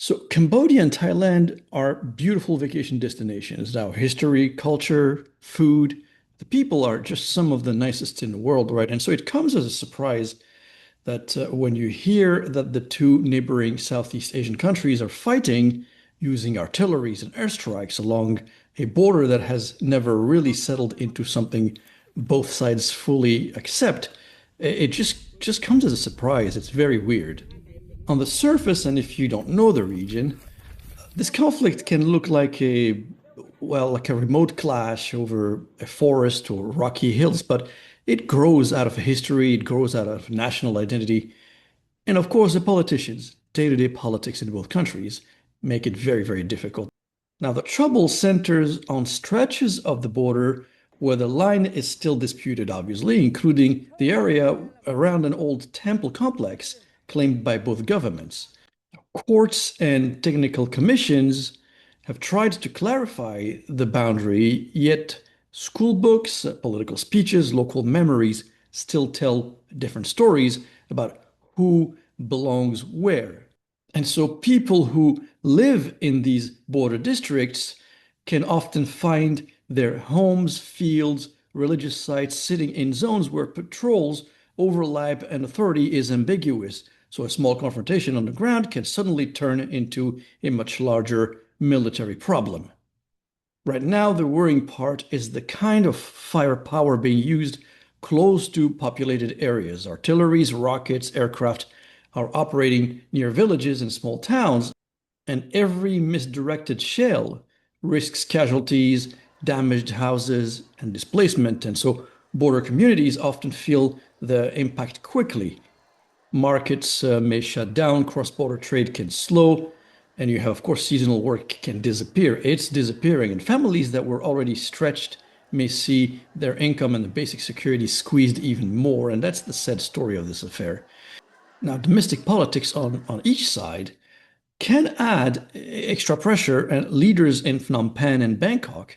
So Cambodia and Thailand are beautiful vacation destinations. Now, history, culture, food, the people are just some of the nicest in the world, right? And so it comes as a surprise that when you hear that the two neighboring Southeast Asian countries are fighting using artilleries and airstrikes along a border that has never really settled into something both sides fully accept, it just comes as a surprise. It's very weird. On the surface, and if you don't know the region, this conflict can look like like a remote clash over a forest or rocky hills, but it grows out of history, it grows out of national identity, and of course, the politicians, day-to-day politics in both countries, make it very, very difficult. Now, the trouble centers on stretches of the border where the line is still disputed, obviously, including the area around an old temple complex claimed by both governments. Courts and technical commissions have tried to clarify the boundary, yet school books, political speeches, local memories still tell different stories about who belongs where. And so people who live in these border districts can often find their homes, fields, religious sites sitting in zones where patrols overlap and authority is ambiguous. So a small confrontation on the ground can suddenly turn into a much larger military problem. Right now, the worrying part is the kind of firepower being used close to populated areas. Artilleries, rockets, aircraft are operating near villages and small towns, and every misdirected shell risks casualties, damaged houses, and displacement. And so border communities often feel the impact quickly. Markets may shut down, cross-border trade can slow, and you have, of course, seasonal work can disappear. It's disappearing, and families that were already stretched may see their income and the basic security squeezed even more, and that's the sad story of this affair. Now, domestic politics on each side can add extra pressure, and leaders in Phnom Penh and Bangkok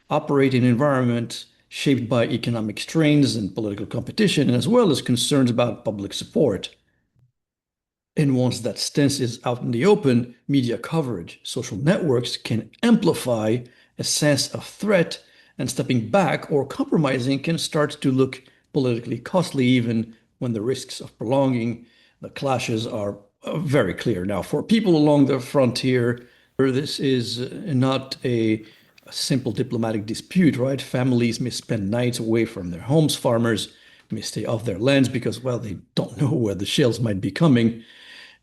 operate in an environment shaped by economic strains and political competition, as well as concerns about public support. And once that stance is out in the open, media coverage, social networks can amplify a sense of threat, and stepping back or compromising can start to look politically costly, even when the risks of prolonging the clashes are very clear. Now, for people along the frontier, this is not a simple diplomatic dispute, right? Families may spend nights away from their homes. Farmers may stay off their lands because, well, they don't know where the shells might be coming.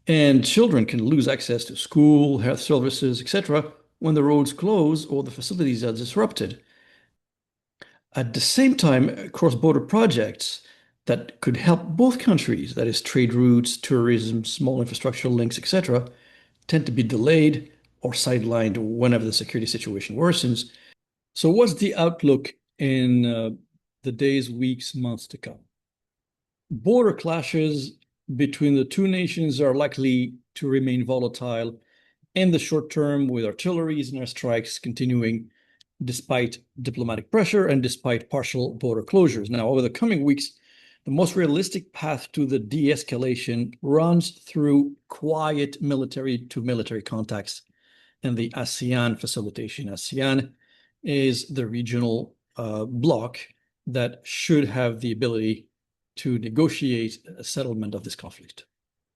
And children can lose access to school, health services, etc., when the roads close or the facilities are disrupted. At the same time, cross-border projects that could help both countries, that is, trade routes, tourism, small infrastructure links, etc., tend to be delayed or sidelined whenever the security situation worsens. So, what's the outlook in the days, weeks, months to come? Border clashes between the two nations are likely to remain volatile in the short term, with artilleries and airstrikes continuing despite diplomatic pressure and despite partial border closures. Now, over the coming weeks, the most realistic path to the de-escalation runs through quiet military-to-military contacts and the ASEAN facilitation. ASEAN is the regional bloc that should have the ability to negotiate a settlement of this conflict.